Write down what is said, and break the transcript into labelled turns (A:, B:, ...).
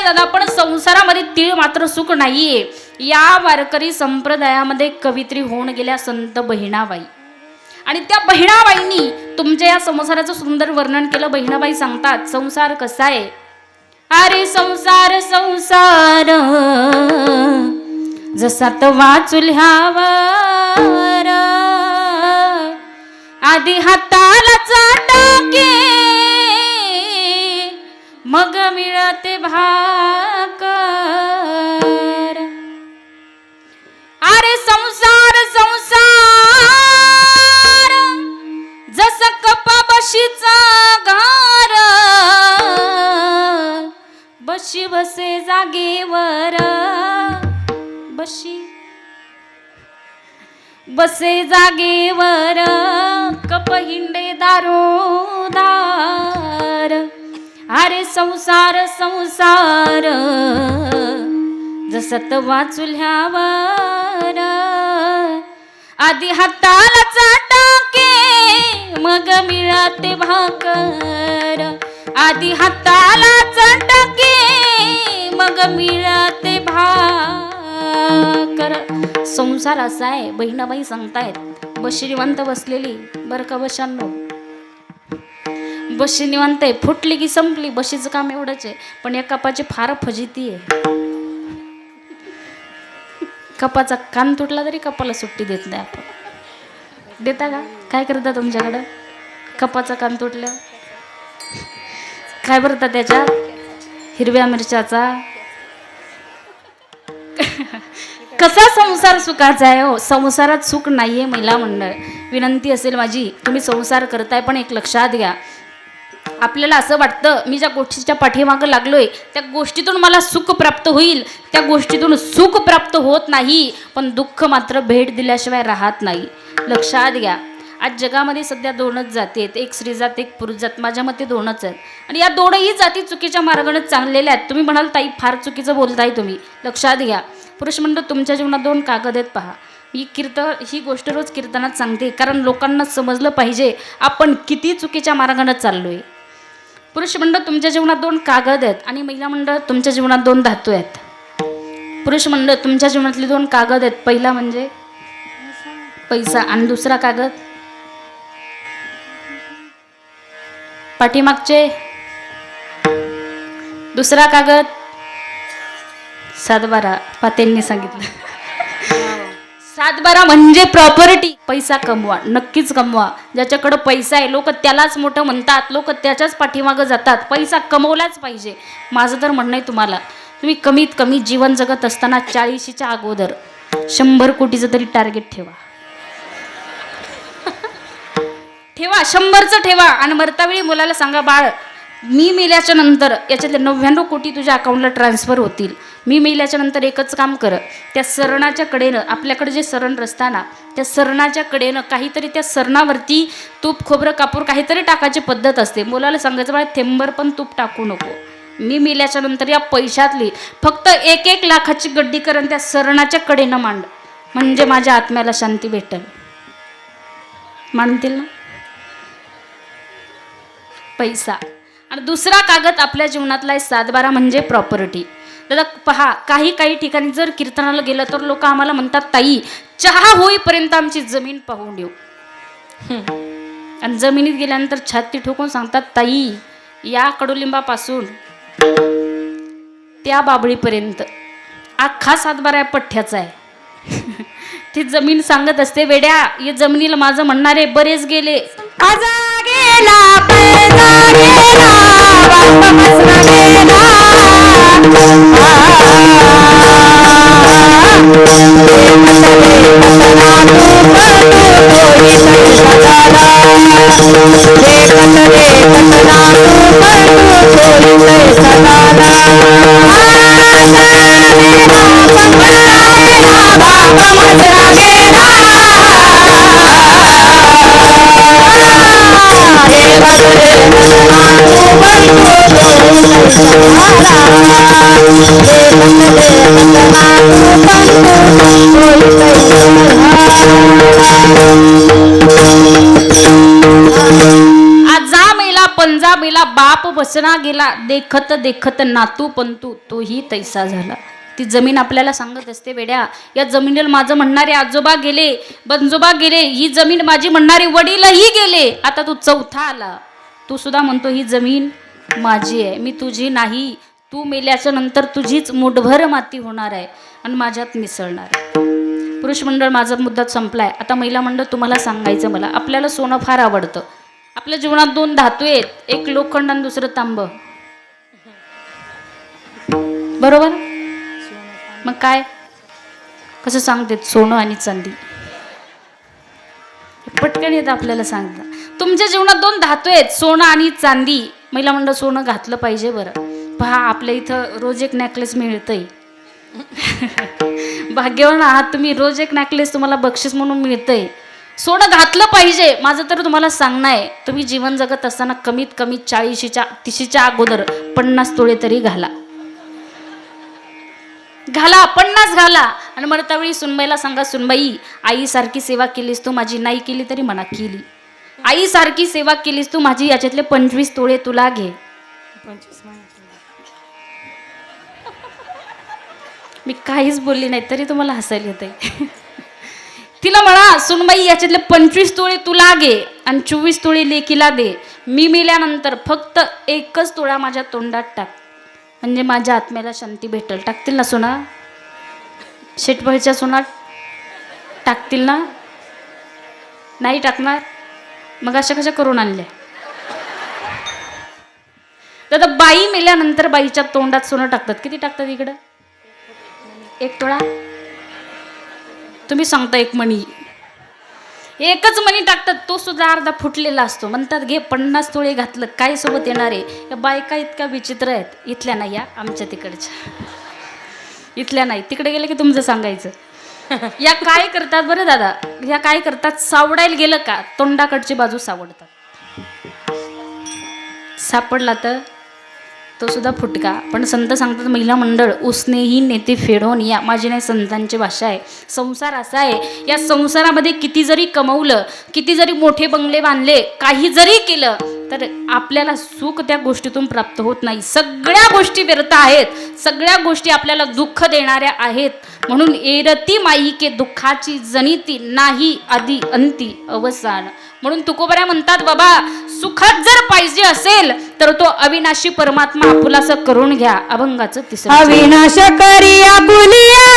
A: आहे दादा, पण संसारामध्ये तीळ मात्र सुख नाहीये. या वारकरी संप्रदायामध्ये कवित्री होऊन गेल्या संत बहिणाबाई, आणि त्या बहिणाबाईंनी तुमच्या या संसाराचं सुंदर वर्णन केलं. बहिणाबाई सांगतात संसार कसा आहे. अरे संसार संसार जसा तवा चुल्ह्यावर, आधी हाताला चाटके मग मिळते भाकर. अरे संसार संसार जसा कपा बशीचा घार, बशी बसे जागेवर, बशी बसे जागेवर, कप हिंडे दारोदार. अरे संसार संसार जसं तवा चुल्ह्यावर, आधी हाताला चाटके मग मिळते भाकर. आधी हाताला चाटके मग मिळते भाकर. संसार असा आहे. बहिणाबाई सांगतायत. बशी निवांत बसलेली बरं का बशांनो, बशी निवांत आहे. फुटली की संपली. बशीचं काम एवढंच आहे, पण या कपाची फार फजिती आहे. कपाचा कान तुटला तरी कपाला सुट्टी देत नाही आपण. देता का? काय करता तुमच्याकडं? कपाचा कान तुटल्या काय भरता त्याच्यात? हिरव्या मिरच्याचा. कसा संसार सुखाचा आहे हो. संसारात सुख नाहीये महिला मंडळ. विनंती असेल माझी, तुम्ही संसार करताय पण एक लक्षात घ्या. आपल्याला असं वाटतं मी ज्या गोष्टीच्या पाठीमागं लागलोय त्या गोष्टीतून मला सुख प्राप्त होईल. त्या गोष्टीतून सुख प्राप्त होत नाही, पण दुःख मात्र भेट दिल्याशिवाय राहत नाही. लक्षात घ्या. आज जगामध्ये सध्या दोनच जाती आहेत, एक स्त्रीजात एक पुरुषजात. माझ्या मते दोनच आहेत, आणि या दोनही जाती चुकीच्या मार्गाने चाललेल्या आहेत. तुम्ही म्हणाल ताई फार चुकीचं बोलताय तुम्ही. लक्षात घ्या. पुरुष मंडळ तुमच्या जीवनात दोन कागद आहेत पहा. ही गोष्ट रोज कीर्तनात सांगते, कारण लोकांना समजलं पाहिजे आपण किती चुकीच्या मार्गाने चाललोय. पुरुष मंडळ तुमच्या जीवनात दोन कागद आहेत, आणि महिला मंडळ तुमच्या जीवनात दोन धातू आहेत. पुरुष मंडळ तुमच्या जीवनातले दोन कागद आहेत. पहिला म्हणजे पैसा, आणि दुसरा कागद पाठीमागचे. दुसरा कागद सातबारा. पातेंनी सांगितलं सातबारा म्हणजे प्रॉपर्टी. पैसा कमवा, नक्कीच कमवा. ज्याच्याकडं पैसा आहे लोक त्यालाच मोठं म्हणतात, लोक त्याच्याच पाठीमागं जातात. पैसा कमवलाच पाहिजे. माझं तर म्हणणं आहे तुम्हाला, तुम्ही कमीत कमी जीवन जगत असताना 40च्या अगोदर 100 कोटीचं तरी टार्गेट ठेवा. ठेवा, 100चं ठेवा. आणि मरतावेळी मुलाला सांगा, बाळ मी मेल्याच्या नंतर याच्यातले 99 कोटी तुझ्या अकाउंटला ट्रान्सफर होतील. मी मेल्याच्या नंतर एकच काम कर, त्या सरणाच्या कडेनं, आपल्याकडे जे सरण रस्ता ना, त्या सरणाच्या कडेनं काहीतरी, त्या सरणावरती तूप खोबरं कापूर काहीतरी टाकायची पद्धत असते. मुलाला सांगायचं, बाळा थेंबर पण तूप टाकू नको. मी मेल्याच्या नंतर या पैशातली फक्त 1-1 लाखाची गड्डी करून त्या सरणाच्या कडेनं मांड, म्हणजे माझ्या आत्म्याला शांती भेटेल. मानतील ना? पैसा. आणि दुसरा कागद आपल्या जीवनातला आहे सातबारा, म्हणजे प्रॉपर्टी. दादा पहा, काही ठिकाणी जर कीर्तनाला गेलं तर लोक आम्हाला म्हणतात, ताई चहा होईपर्यंत आमची जमीन पाहून देऊ. आणि जमिनीत गेल्यानंतर छाती ठोकून सांगतात, ताई या कडुलिंबापासून त्या बाबळीपर्यंत अख्खा सातबारा पठ्ठ्याचा आहे. ती जमीन सांगत असते, वेड्या या जमिनीला माझं म्हणणारे बरेच गेले. आजा गेला पैजा गेला बाप मसरा गेला. वसना गेला, देखत देखत नातू पंतू तोही तैसा झाला. ती जमीन आपल्याला सांगत असते, वेड्या या जमिनीला माझं म्हणणारे आजोबा गेले, बनजोबा गेले, ही जमीन माझी म्हणणारे वडीलही गेले, आता तू चौथा आला. तू सुद्धा म्हणतो ही जमीन माझी आहे, मी तुझी नाही. तू मेल्याच्या नंतर तुझीच मुठभर माती होणार आहे आणि माझ्यात मिसळणार आहे. पुरुष मंडळ माझा मुद्दा संपलाय. आता महिला मंडळ तुम्हाला सांगायचं, मला आपल्याला सोनं फार आवडतं. आपल्या जीवनात 2 धातू आहेत, एक लोखंड आणि दुसरं तांब, बरोबर? मग काय कसं सांगते, सोनं आणि चांदी पटकन येतं आपल्याला सांगता. तुमच्या जीवनात 2 धातू आहेत, सोनं आणि चांदी. महिला मंडळ सोनं घातलं पाहिजे बरं. पहा आपल्या इथं रोज एक नेकलेस मिळतंय. भाग्यवान आहात तुम्ही, रोज एक नेकलेस तुम्हाला बक्षीस म्हणून मिळतंय. सोनं घातलं पाहिजे. माझं तर तुम्हाला सांगणं आहे, तुम्ही जीवन जगत असताना कमीत कमी 40-30च्या अगोदर 50 तोळे तरी घाला, 50 घाला. आणि मग त्यावेळी सुनबाईला सांगा, सुनबाई आईसारखी सेवा केलीस तू माझी, नाही केली तरी म्हणा केली. आईसारखी सेवा केलीस तू माझी, याच्यातले 25 तोळे तुला घे. मी काहीच बोलली नाही तरी तुम्हाला हसायला येतंय. तिला म्हणा, सुनबाई याच्यातले 25 तोळे तुला घे आणि 24 तोळे लेकीला दे. मी मेल्यानंतर फक्त 1च तोळा माझ्या तोंडात टाक, म्हणजे माझ्या आत्म्याला शांती भेटेल. टाकतील ना सोना? शेटबळच्या सोनात टाकतील ना? नाही टाकणार? मग अशा कशा करून आणल्या? तर बाई मेल्यानंतर बाईच्या तोंडात सोनं टाकतात. किती टाकतात इकडं? 1 तोळा? तुम्ही सांगता 1 मणी. 1च मणी टाकतात, तो सुद्धा अर्धा फुटलेला असतो. म्हणतात घे 50 तोळे घातलं, काय सोबत येणार आहे? या बायका इतक्या विचित्र आहेत. इथल्या नाही या, आमच्या तिकडच्या. इथल्या नाही, तिकडे गेलं की तुमचं सांगायचं. या काय करतात बरं दादा, या काय करतात, सावडायला गेलं का तोंडाकडची बाजू सावडतात. सापडला तर तो सुद्धा फुटका. पण संत सांगतात, महिला मंडळ उसनेही नेते फेडून या. माझी नाही, संतांची भाषा आहे. संसार असा आहे, या संसारामध्ये किती जरी कमवलं, किती जरी मोठे बंगले बांधले, काही जरी केलं तर आपल्याला सुख त्या गोष्टीतून प्राप्त होत नाही. सगळ्या गोष्टी व्यर्थ आहेत, सगळ्या गोष्टी आपल्याला दुःख देणाऱ्या आहेत. म्हणून एरती माईके दुःखाची जनिती, नाही आधी अंती अवसान. म्हणून तुकोबऱ्या म्हणतात, बाबा सुखच जर पाहिजे असेल तर तो अविनाशी परमात्मा आपुलासं करून घ्या. अभंगाचं 3.
B: अविनाश करी आपुलिया